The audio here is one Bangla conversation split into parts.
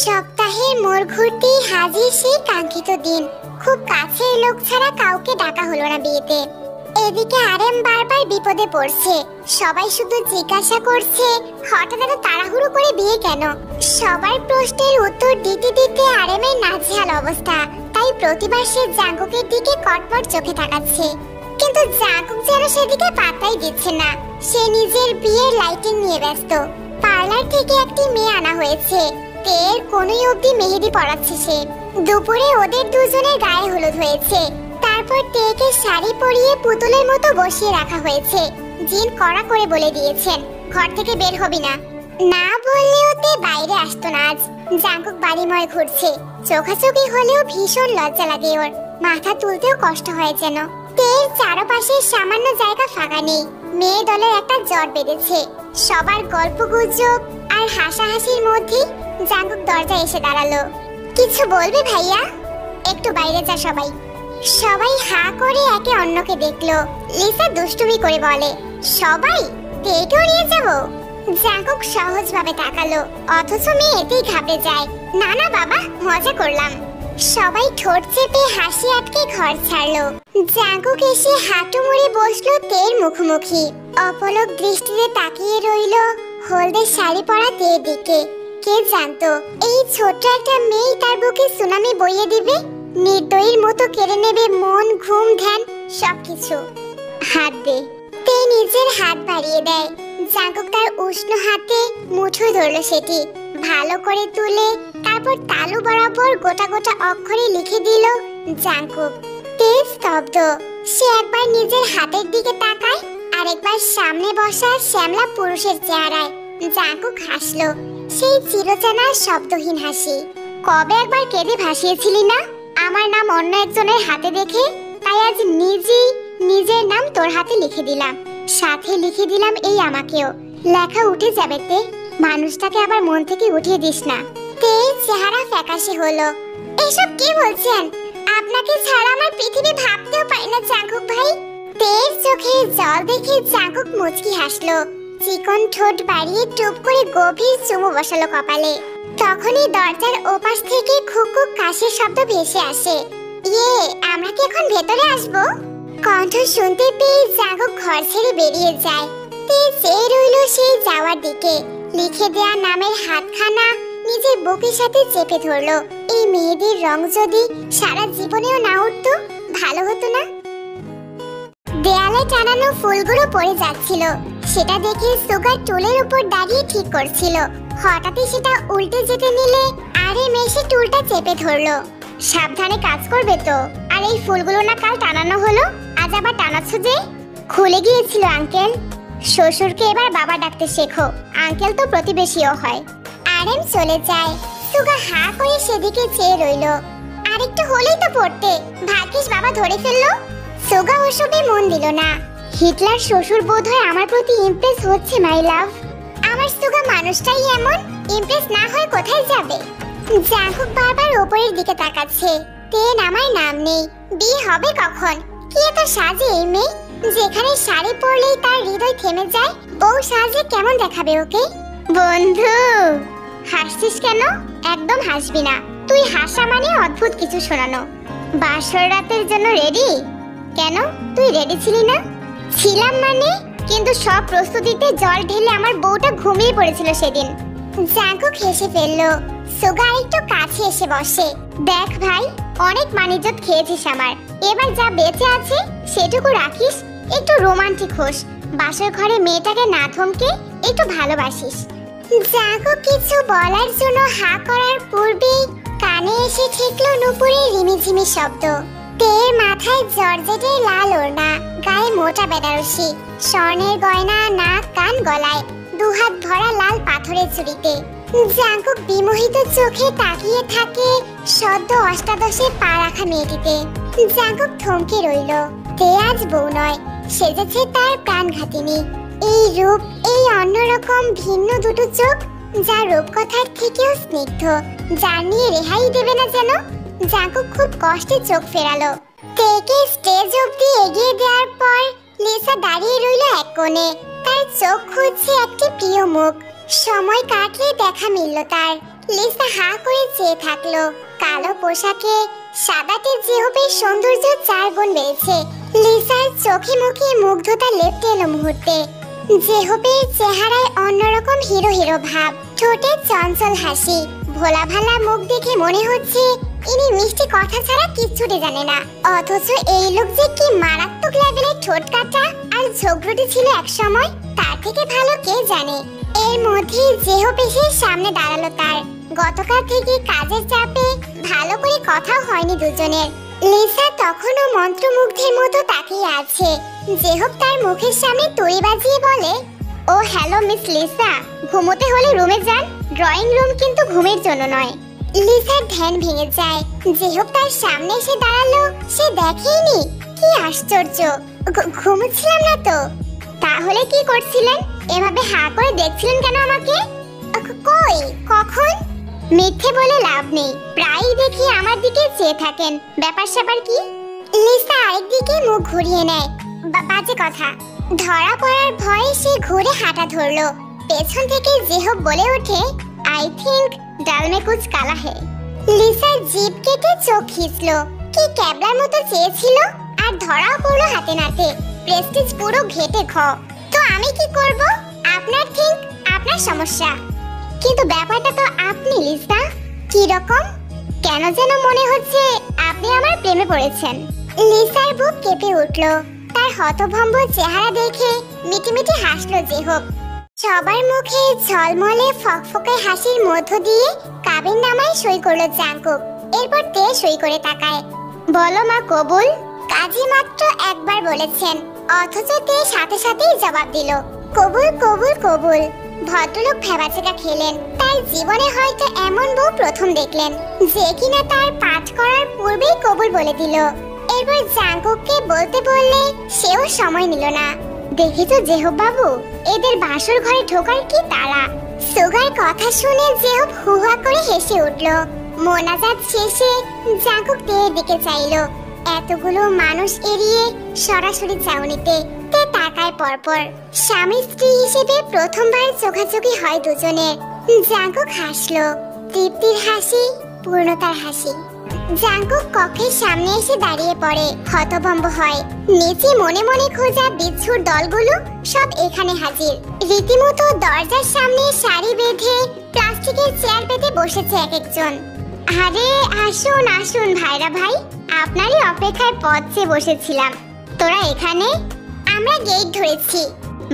সপ্তাহের মোড় ঘুরতেই হাজির সেই কাঙ্ক্ষিত দিন। খুব কাছের লোক ছাড়া কাউকে ডাকা হলো না বিয়েতে। এদিকে আরএম বারবার বিপদে পড়ছে। সবাই শুধু জিজ্ঞাসা করছে হঠাৎ এত তাড়াহুড়ো করে বিয়ে কেন। সবার প্রশ্নের উত্তর দিতে দিতে আরএমের নাজেহাল অবস্থা। তাই প্রতিবার সে জাঙ্কুকের দিকে কটমট চোখে তাকাচ্ছে, কিন্তু জাঙ্কুক যেন সেদিকে পাত্তাই দিচ্ছে না। সে নিজের বিয়ের লাইটিং নিয়ে ব্যস্ত। পার্লার থেকে একটি মেয়ে আনা হয়েছে। তের কোনই অবধি মেহেদি পরাচ্ছে সে। দুপুরে ওদের দুজনের গায়ে হলুদ হয়েছে। তারপর তেকে শাড়ি পরিয়ে পুতুলের মতো বসিয়ে রাখা হয়েছে। জিন কড়া করে বলে দিয়েছেন ঘর থেকে বের হবি না। না বললেও তে বাইরে আসতো না আজ। জাঙ্কুক বাড়িময় ঘুরছে। চোখাচোখি হলেও ভীষণ লজ্জা লাগে ওর। মাথা তুলতেও কষ্ট হয় যেন। তের চারপাশে সামান্য জায়গা ফাঁকা নেই। মেয়ে দলের একটা জট বেঁধেছে। সবার গল্প গুজব আর হাসাহাসির মধ্যে জাঙ্কুক দরজায় এসে দাঁড়ালো। কিছু বলবে ভাইয়া? একটু বাইরে যা সবাই। সবাই হা করে একে অন্যকে দেখলো। লিসা দুষ্টুমি করে বলে, সবাই তেকেও নিয়ে যাব? জাঙ্কুক সহজভাবে তাকালো, অথচ মেয়ে এতেই ঘাবড়ে যায়। না না বাবা, মজা করলাম। সবাই ঠোঁট চেপে হাসি আটকে ঘর ছাড়লো। জাঙ্কুক এসে হাঁটু মুড়ে বসলো তের মুখোমুখি। অপলক দৃষ্টিতে তাকিয়ে রইলো হলদে শাড়ি পরা তের দিকে। কে জানতো এই ছোট্ট একটা মেয়ে তার বুকে সুনামি বইয়ে দিবে, নির্দয়ীর মতো কেড়ে নেবে মন, ঘুম, ধ্যান সবকিছু। হাত দে। তে নিজের হাত বাড়িয়ে দেয়। জাঙ্কুক তার উষ্ণ হাতে মুঠো ধরলো সেটি। ভালো করে তুলে তারপর তালু বরাবর গোটা গোটা অক্ষরে লিখে দিল জাঙ্কুক। তে স্তব্ধ। সে একবার নিজের হাতের দিকে তাকায়, আরেকবার সামনে বসা শ্যামলা পুরুষের চেহারায়। জাঙ্কুক হাসলো, সেই চিরচেনা শব্দহীন হাসি। কবে একবার কেঁদে ভাসিয়েছিলি না আমার নাম অন্য একজনের হাতে দেখে, তাই আজ নিজেই নিজের নাম তোর হাতে লিখে দিলাম। সাথে লিখে দিলাম এই আমাকেও। লেখা উঠে যাবে তে, মানুষটাকে আবার মন থেকে উঠিয়ে দিস না। তে চেহারা ফ্যাকাশে হলো। এসব কি বলছেন? আপনাকে ছাড়া আমার পৃথিবী ভাবতেও পারি না জাঙ্কুক ভাই। তের চোখে জল দেখে জাঙ্কুক মুচকি হাসলো। চিকন ঠোঁট বাড়িয়ে টুপ করে গভীর চুমু বসালো কপালে। তখনই দরজার ওপাশ থেকে খুকুক কাশের শব্দ ভেসে আসে। ইয়ে, আমরা কি এখন ভেতরে আসবো? কণ্ঠ শুনতে পেয়ে জাঙ্কুক ঘর ছেড়ে বেরিয়ে যায়। তে চেয়ে রইল সেই যাওয়ার দিকে। লিখে দেয়া নামের হাতখানা নিজের বুকের সাথে চেপে ধরলো। এই মেয়েদের রং যদি সারা জীবনেও না উঠতো, ভালো হতো না? দেয়ালে টানানো ফুলগুলো পড়ে যাচ্ছিল। সেটা দেখে সুগার টুলের উপর দাঁড়িয়ে ঠিক করছিল। হঠাৎই সেটা উল্টে যেতে নিলে আরএম এসে টুলটা চেপে ধরলো। সাবধানে কাজ করবে তো। আর এই ফুলগুলো না কাল টানানো হলো, আজ আবার টানাচ্ছ যে? খুলে গিয়েছিল আঙ্কেল। শ্বশুরকে এবার বাবা ডাকতে শেখো। আঙ্কেল তো প্রতিবেশীও হয়। আরএম চলে যায়। সুগা হা করে সেদিকে চেয়ে রইল। আরেকটু হলেই তো পড়তে। ভাগ্যিস বাবা ধরে ফেললো। সুগা ওসবে মন দিল না। হিটলার শ্বশুর বোধহয় আমার প্রতি ইমপ্রেস হচ্ছে মাই লাভ। আমার সুগা মানুষটাই এমন, ইমপ্রেস না হয় কোথায় যাবে? জাঙ্কুক বারবার উপরের দিকে তাকাচ্ছে। তে নামার নাম নেই। বিয়ে হবে কখন? কি এত সাজে এই মেয়ে? যেখানে শাড়ি পরলেই তার হৃদয় থেমে যায়। বউ সাজলে কেমন দেখাবে ওকে? বন্ধু, হাসছিস কেন? একদম হাসবি না। তুই হাসা মানে অদ্ভুত কিছু শোনানো। বাসর রাতের জন্য রেডি? কেন, তুই রেডি ছিলি না? ছিলাম মানে, কিন্তু সব প্রস্তুতিতে জল ঢেলে আমার বউটা ঘুমিয়ে পড়েছিল সেদিন। জাঙ্কুক হেসে ফেললো। সুগা একটু কাছে এসে বসে। দেখ ভাই, অনেক মানিজ্জত খেয়েছিস আমার। এবার যা বেঁচে আছে সেটুকু রাখিস। একটু রোমান্টিক হোস। বাসর ঘরে মেয়েটাকে না থমকে একটু ভালোবাসিস। জাঙ্কুক কিছু বলার জন্য হা করার পূর্বেই কানে এসে ঠেকলো নুপুরের রিমিঝিমি শব্দ। তের মাথায় জর্জেটের লাল ওড়না, গায়ে মোটা বেনারসি, স্বর্ণের গয়না নাক কান গলায়, দুহাত ভরা লাল পাথরের চুড়িতে। জাঙ্কুক বিমোহিত চোখে তাকিয়ে থাকে সদ্য অষ্টাদশে পা রাখা মেয়েটিতে। জাঙ্কুক থমকে রইল। তে আজ বউ নয়, সেজেছে তার প্রাণঘাতিনী। এই রূপ, এই অন্যরকম ভিন্ন দুটো চোখ, যা রূপকথার থেকেও স্নিগ্ধ, যার নিয়ে রেহাই দেবে না যেন। জাঙ্কুক খুব কষ্টে চোখ ফেরালো। তেকে স্টেজ অবধি এগিয়ে দেওয়ার পর লিসা দাঁড়িয়ে রইল এক কোণে। তার চোখ খুঁজছে একটি প্রিয় মুখ। সময় কাটলে দেখা মিলল তার। লিসা হা করে চেয়ে থাকলো। কালো পোশাকে সাদাতে জেহবের সৌন্দর্য 4 গুণ বেড়েছে। লিসার চোখে মুখে মুগ্ধতা লেপ্টে এলো মুহূর্তে। জেহবের চেহারায় অন্যরকম হিরো হিরো ভাব, ঠোঁটে চঞ্চল হাসি, ভোলা ভালা মুখ দেখে মনে হচ্ছে ইনি মিষ্টি কথা ছাড়া কিচ্ছুটি জানে না। অথচ এই লোক যে কি মারাত্মক লেভেলের ঠোঁট কাটা আর ঝগড়ুটি ছিল এক সময়, তার থেকে ভালো কে জানে। এর মধ্যে জেহব এসে সামনে দাঁড়ালো তার। গতকাল থেকে কাজের চাপে ভালো করে কথাও হয়নি দুজনের। লিসা তখনও মন্ত্রমুগ্ধের মতো তাকিয়ে আছে। জেহব তার মুখের সামনে তুড়ি বাজিয়ে বলে, ও হ্যালো মিস লিসা, ঘুমোতে হলে রুমে যান, ড্রয়িং রুম কিন্তু ঘুমের জন্য নয়। লিসার ধ্যান ভেঙে যায়। জেহব তার সামনে এসে দাঁড়ালো, সে দেখেইনি। কি আশ্চর্য, ঘুমোচ্ছিলাম না তো। তাহলে কি করছিলেন? এভাবে হা করে দেখছিলেন কেন আমাকে? কই, কখন? মিথ্যে বলে লাভ নেই, প্রায়ই দেখি আমার দিকে চেয়ে থাকেন। ব্যাপার স্যাপার কি? লিসা আরেকদিকে মুখ ঘুরিয়ে নেয়। বাজে কথা। ধরা পড়ার ভয়ে সে ঘুরে হাঁটা ধরলো। পেছন থেকে জেহব বলে ওঠে, আই থিংক ডাল মে কুছ কালা হে। লিসা জিভ কেটে চোখ খিঁচলো। কি ক্যাবলার মতো চেয়েছিল, আর ধরাও পড়লো হাতে নাতে। প্রেস্টিজ পুরো ঘেটে খ। তো আমি কি করব? আপনার থিংক, আপনার সমস্যা। কিন্তু ব্যাপারটা তো আপনি লিসা। কি রকম? কেন যেন মনে হচ্ছে আপনি আমার প্রেমে পড়েছেন। লিসার বুক কেঁপে উঠলো। তার হতভম্ব চেহারা দেখে মিটিমিটি হাসলো জেহব। সবার মুখে ঝলমলে ফকফকে হাসির মধ্য দিয়ে কাবিননামায় সই করলো জাঙ্কুক। এরপর তে সই করে তাকায়। বলো মা কবুল। কাজী মাত্র একবার বলেছেন, অথচ তে সাথে সাথেই জবাব দিল, কবুল কবুল কবুল। ভদ্রলোক ভেবাচেকা খেলেন। তার জীবনে হয়তো এমন বউ প্রথম দেখলেন, যে কিনা তার পাঠ করার পূর্বেই কবুল বলে দিল। এরপর জাঙ্কুককে বলতে বললে সেও সময় নিল না। দেখেছো জেহব বাবু, এদের বাসর ঘরে ঢোকার কি তাড়া। সুগার কথা শুনে জেহব হুহা করে হেসে উঠল। মোনাজাত শেষে জাঙ্কুক তের দিকে চাইলো। এতগুলো মানুষ এড়িয়ে সরাসরি চাউনিতে তে তাকায় পরপর। স্বামী স্ত্রী হিসেবে প্রথমবার চোখাচোখি হয় দুজনের। জাঙ্কুক হাসলো। তৃপ্তির হাসি, পূর্ণতার হাসি। জাঙ্কুক কক্ষের সামনে এসে দাঁড়িয়ে পড়ে, হতভম্ব হয়। নিচে মনে মনে খোঁজা বিচ্ছুর দলগুলো সব এখানে হাজির। রীতিমতো দরজার সামনে সারি বেঁধে প্লাস্টিকের চেয়ার পেতে বসেছে এক একজন। আরে আসুন আসুন ভাইরা ভাই, আপনারই অপেক্ষায় পথ চেয়ে বসেছিলাম। তোরা এখানে? আমরা গেট ধরেছি।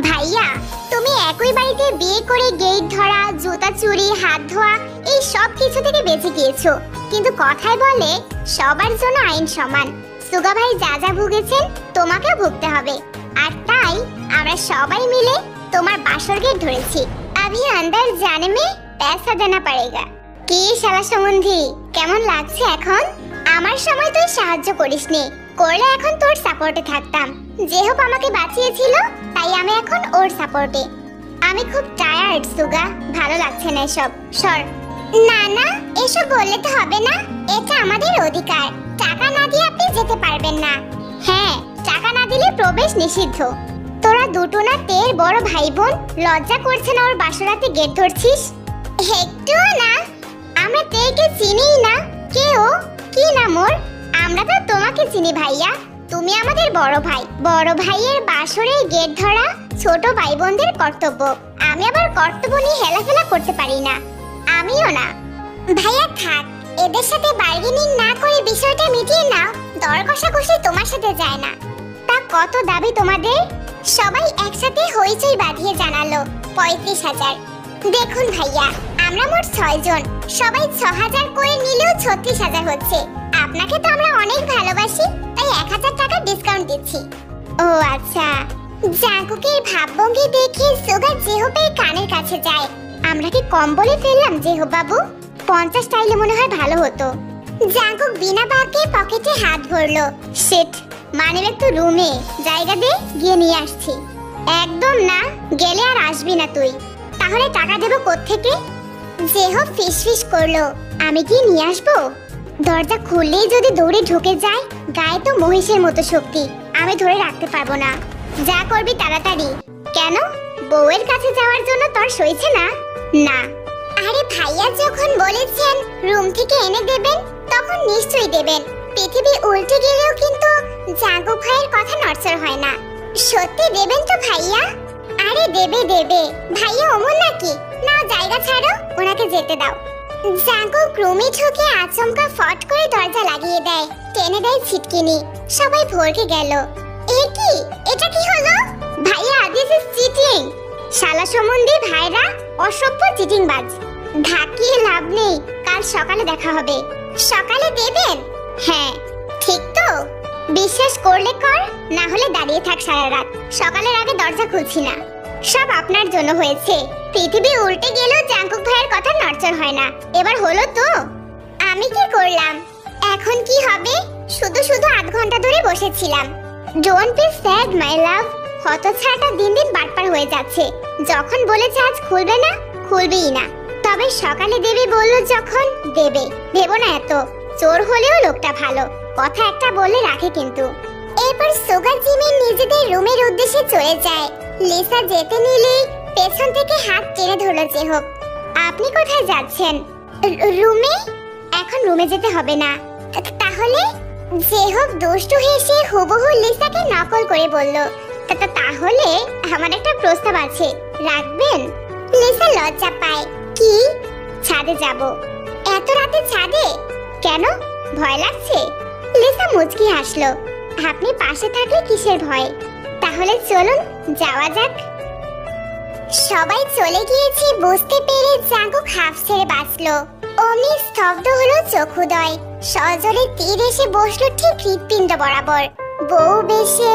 ভাইয়া, তুমি একই বাড়িতে বিয়ে করে গেট ধরা, জুতা চুরি, হাত ধোয়া এই সব কিছু থেকে বেঁচে গিয়েছো, কিন্তু কথায় বলে সবার জন্য আইন সমান। সুগা ভাই যা যা ভুগেছেন তোমাকেও ভুগতে হবে। আর তাই আমরা সবাই মিলে তোমার বাসর গেট ধরেছি। আভি আন্দার জানে মে पैसा देना पड़ेगा। কি শালা সম্বন্ধী, কেমন লাগছে এখন? আমার সময় তুই সাহায্য করিসনি, করলে এখন তোর সাপোর্টে থাকতাম। যেহেতু আমাকে বাঁচিয়েছিল, তাই আমি এখন ওর সাপোর্টে। আমি খুব টায়ার্ড সুগা, ভালো লাগছে না এসব। সর। না না, এসব বললে তো হবে না, এটা আমাদের অধিকার। টাকা না দিয়ে আপনি যেতে পারবেন না। হ্যাঁ, টাকা না দিলে প্রবেশ নিষিদ্ধ। তোরা দুটো না তের বড় ভাই বোন, লজ্জা করছে না ওর বাসরাতে গেট ধরছিস? একটুও না, আমরা তেকে চিনিই না। কে ও, কি নাম ওর? আমরা তো তোমাকে চিনি ভাইয়া, তুমি আমাদের বড় ভাই। বড় ভাইয়ের বাসরে গেট ধরা ছোট ভাই বোনদের কর্তব্য। আমি আবার কর্তব্য নিয়ে হেলাফেলা করতে পারি না। আমিও না। ভাইয়া থাক, এদের সাথে বার্গেনিং না করে বিষয়টা মিটিয়ে নাও। দর কষাকষি তোমার সাথে যায় না। তা কত দাবি তোমাদের? সবাই একসাথে হইচই বাঁধিয়ে জানালো ৩৫,০০০। দেখুন ভাইয়া, আমরা মোট ৬ জন, সবাই ৬,০০০ করে নিলেও ৩৬,০০০ হচ্ছে। আপনাকে তো আমরা অনেক ভালোবাসি, তাই ১,০০০ টাকা ডিসকাউন্ট দিচ্ছি। ও আচ্ছা। জাঙ্কুকের ভাবভঙ্গি দেখে সুগা জেহবের কানের কাছে যায়। আমরা কি কম বলে ফেললাম জেহব বাবু? ৫০ টাইলে মনে হয় ভালো হতো। জাঙ্কুক বিনা বাক্যে পকেটে হাত ভরলো। শিট, মানিব্যাগ তো রুমে, জায়গা দে, গিয়ে নিয়ে আসছি। একদম না, গেলে আর আসবি না তুই। তাহলে টাকা দেবো কোত্থেকে? জেহব ফিসফিস করলো, আমি কি নিয়ে আসবো? দরজা খুললেই যদি দৌড়ে ঢুকে যায়, গায়ে তো মহিষের মতো শক্তি, আমি ধরে রাখতে পারবো না। যা করবি তাড়াতাড়ি। কেন, বউয়ের কাছে যাওয়ার জন্য তোর সইছে না? না। আরে ভাইয়া যখন বলেছেন রুম থেকে এনে দেবেন তখন নিশ্চয়ই দেবেন। পৃথিবী উল্টে গেলেও কিন্তু জাঙ্কুক ভাইয়ের কথা নড়চড় হয় না। সত্যি দেবেন তো ভাইয়া? আরে দেবে দেবে, ভাইয়া অমন নাকি? নাও জায়গা ছাড়ো, ওনাকে যেতে দাও। জাঙ্কুক রুমে ঢুকে আচমকা ফট করে দরজা লাগিয়ে দেয়, টেনে দেয় ছিটকিনি। সবাই ভরকে গেল। এ কি? এটা কি হলো? ভাইয়া, দিস ইজ চিটিং। শালা সম্বন্ধে ভাইরা অসভ্য চিটিংবাজ। ঢাকিয়ে লাভ নেই, কাল সকালে দেখা হবে। সকালে দেবেন? হ্যাঁ ঠিক তো? বিশ্বাস করলে কর, না হলে দাঁড়িয়ে থাক সারা রাত। সকালের আগে দরজা খুলছি না। সব আপনার জন্য হয়েছে। পৃথিবী উল্টে গেলেও জাঙ্কুক ভাইয়ের কথা নড়চড় হয় না। এবার হলো তো? আমি কি করলাম? এখন কি হবে? শুধু শুধু আধ ঘন্টা ধরে বসেছিলাম। ডোন্ট বি স্যাড মাই লাভ। হতছাড়াটা দিন দিন বাটপার হয়ে যাচ্ছে। যখন বলেছে আজ খুলবে না, খুলবেই না। তবে সকালে দেবে বললো যখন, দেবে। ভেবো না এত। চোর হলেও লোকটা ভালো, কথা একটা বলে রাখে কিন্তু। এরপর সুগার জিমিন নিজেদের রুমের উদ্দেশ্যে চলে যায়। লিসা যেতে নিলেই পেছন থেকে হাত টেনে ধরল জেহব। আপনি কোথায় যাচ্ছেন? রুমে। এখন রুমে যেতে হবে না। তাহলে? জেহব দুষ্টু হেসে হুবহু লিসাকে নকল করে বলল, তাহলে আমার একটা প্রস্তাব আছে, রাখবেন? লিসা লজ্জা পায়। কি? ছাদে যাব। এত রাতে ছাদে কেন? ভয় লাগছে? লিসা মুচকি হাসলো। আপনি পাশে থাকলে কিসের ভয়? তাহলে চলুন যাওয়া যাক। সবাই চলে গিয়েছে বুঝতে পেরে জাঙ্কুক হাফ ছেড়ে বাঁচলো। অমনি স্তব্ধ হলো চক্ষুদয়। সজোরে তীর এসে বসলো ঠিক হৃৎপিণ্ড বরাবর। বউ বেশে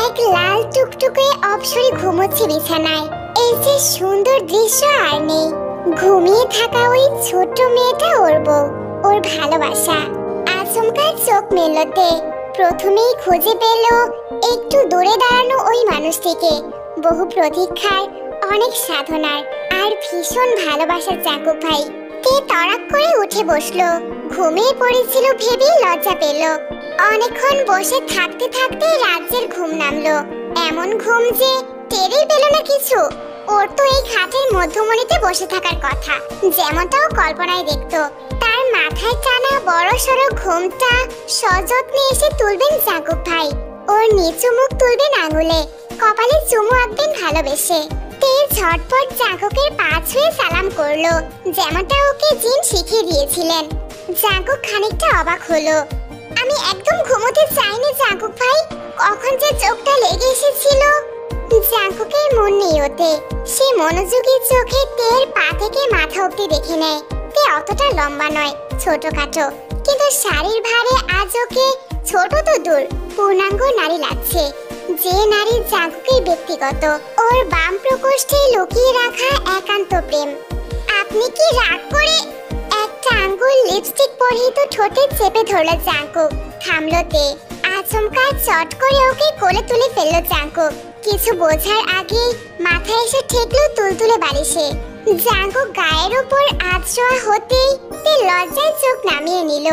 এক লাল টুকটুকে অপসরে ঘুমোচ্ছে বিছানায়। এই যে সুন্দর দৃশ্য আর নেই। ঘুমিয়ে থাকা ওই ছোট্ট মেয়েটা ওর বউ, ওর ভালোবাসা। আচমকা চোখ মেলতে প্রথমেই খুঁজে পেল একটু দূরে দাঁড়ানো ওই মানুষটিকে। বহু প্রতীক্ষার, অনেক সাধনার আর ভীষণ ভালোবাসার জাঙ্কুক ভাই। তে তড়াক করে উঠে বসলো। ঘুমিয়ে পড়েছিল ভেবে লজ্জা পেল। অনেকক্ষণ বসে থাকতে থাকতে রাজ্যের ঘুম নামলো। এমন ঘুম যে টেরই পেল না কিছু। ওর তো এই খাটের মধ্যমণিতে বসে থাকার কথা, যেমনটাও কল্পনায় দেখতো। তার মাথায় টানা বড় সড়ো ঘুমটা সযত্নে এসে তুলবেন জাঙ্কুক ভাই। ওর নিচু মুখ তুলবেন আঙুলে, কপালে চুমু আঁকবেন ভালোবেসে। তে ঝটপট জাঙ্কুকের পা ছুঁয়ে সালাম করলো, যেমনটা ওকে জিন শিখিয়ে দিয়েছিলেন। জাঙ্কুক খানিকটা অবাক হলো। আমি একদম ঘুমোতে চাইনি জাঙ্কুক ভাই, কখন যে চোখটা লেগে এসেছিল। জাঙ্কুকের মন নেই ওতে। সে মনোযোগী চোখে তের পা থেকে মাথা অব্দি দেখে নেয়। তে অতটা লম্বা নয়, ছোটখাটো, কিন্তু শাড়ির ভারে আজ ওকে ছোট তো দূর, পূর্ণাঙ্গ নারী লাগছে। যে নারী জাঙ্কুকের ব্যক্তিগত, ওর বাম প্রকোষ্ঠে লুকিয়ে রাখা একান্ত প্রেম। আপনি কি রাগ করে? একটা আঙ্গুল লিপস্টিক পরিহিত ঠোঁটে চেপে ধরল জাঙ্কুক। থামলো তে। আচমকা চট করে ওকে কোলে তুলে ফেলল জাঙ্কুক। কিছু বোঝার আগেই মাথায় এসে ঠেকলো তুলতুলে বালিশে। জাঙ্কুক গায়ের উপর আঁচড়োয়া হতেই তে লজ্জায় চোখ নামিয়ে নিল।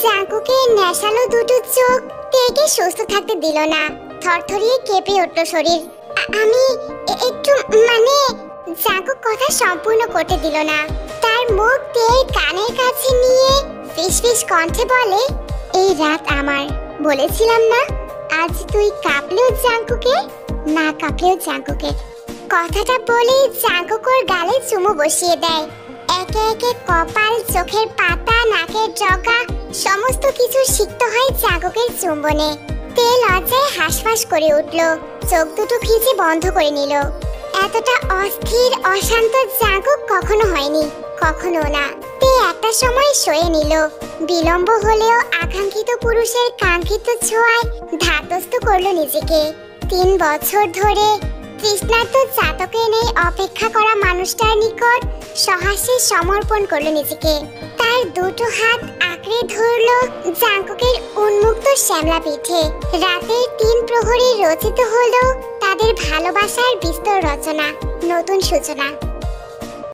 জাঙ্কুকের নেশালো দুটো চোখ তেকে সুস্থ থাকতে দিল না। থরথরিয়ে কেঁপে উঠল শরীর। আমি একটু জাঙ্কুক কথা সম্পূর্ণ করতে দিল না। তার মুখ তের কানের কাছে নিয়ে ফিসফিস কণ্ঠে বলে, এই রাত আমার। বলেছিলাম না আজ তুই কাঁপলেও জাঙ্কুকে, না কাঁপলেও জাঙ্কুকে। কথাটা বলে জাঙ্কুক ওর গালে চুমু বসিয়ে দেয়। একে একে কপাল, চোখের পাতা, নাকের জগা সমস্ত কিছু সিক্ত হয় জাঙ্কুকের চুম্বনে। তে লজ্জায় হাঁসফাঁস করে উঠল, চোখ দুটো ভিজে বন্ধ করে নিল। এতটা অস্থির অশান্ত জাঙ্কুক কখনো হয়নি, কখনো না। তে একটা সময় সয়ে নিল। বিলম্ব হলেও আকাঙ্ক্ষিত পুরুষের কাঙ্ক্ষিত ছোঁয়ায় ধাতস্থ করলো নিজেকে। 3 বছর ধরে তৃষ্ণার্ত চাতকে নেই অপেক্ষা করা মানুষটার নিকট সহাস্যে সমর্পণ করলো নিজেকে। তার দুটো হাত আঁকড়ে ধরলো জাঙ্কুকের উন্মুক্ত শ্যামলা পিঠে। রাতের 3 প্রহরে রচিত হলো তাদের ভালোবাসার বিস্তর রচনা, নতুন সূচনা।